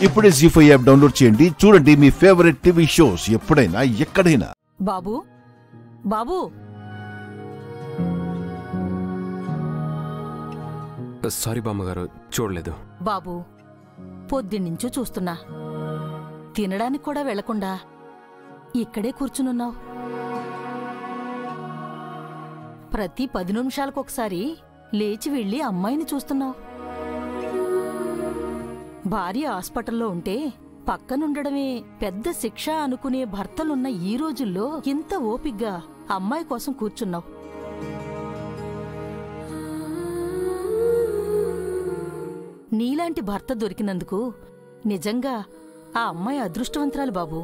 ఇప్పుడే జీ5 app download చేయండి. చూడండి మీ ఫేవరెట్ టీవీ షోస్ ఎప్పుడైనా ఎక్కడైనా. బాబు బాబు సారీ బామ్మగారు, చూడలేదు. బాబు పొద్దున్నుంచో చూస్తున్నా, తినడానికి కూడా వెళ్లకుండా ఇక్కడే కూర్చునున్నావు. ప్రతి 10 నిమిషాలకొకసారి లేచి వెళ్లి అమ్మాయిని చూస్తున్నావు. భార్య హాస్పిటల్లో ఉంటే పక్కనుండడమే పెద్ద శిక్ష అనుకునే భర్తలున్న ఈ రోజుల్లో ఇంత ఓపిగ్గా అమ్మాయి కోసం కూర్చున్నావు. నీలాంటి భర్త దొరికినందుకు నిజంగా ఆ అమ్మాయి అదృష్టవంతురాలు బాబు.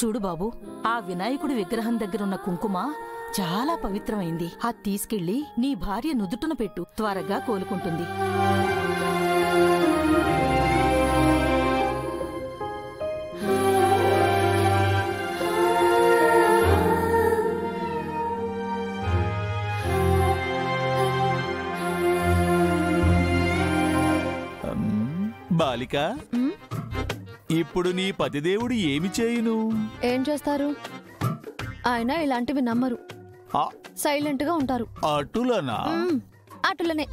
చూడు బాబు, ఆ వినాయకుడి విగ్రహం దగ్గరున్న కుంకుమ చాలా పవిత్రమైంది. అది తీసుకెళ్లి నీ భార్య నుదుటున పెట్టు, త్వరగా కోలుకుంటుంది. బాలిక, ఇప్పుడు నీ పతిదేవుడు ఏమి చేయును? ఏం చేస్తారు? ఆయన ఇలాంటివి నమ్మరు, సైలెంట్ గా ఉంటారు. అటులనా? అటులనే.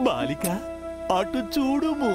బాలిక, అటు చూడుము.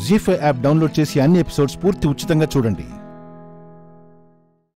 జీ5 యాప్ డౌన్లోడ్ చేసి అన్ని ఎపిసోడ్స్ పూర్తి ఉచితంగా చూడండి.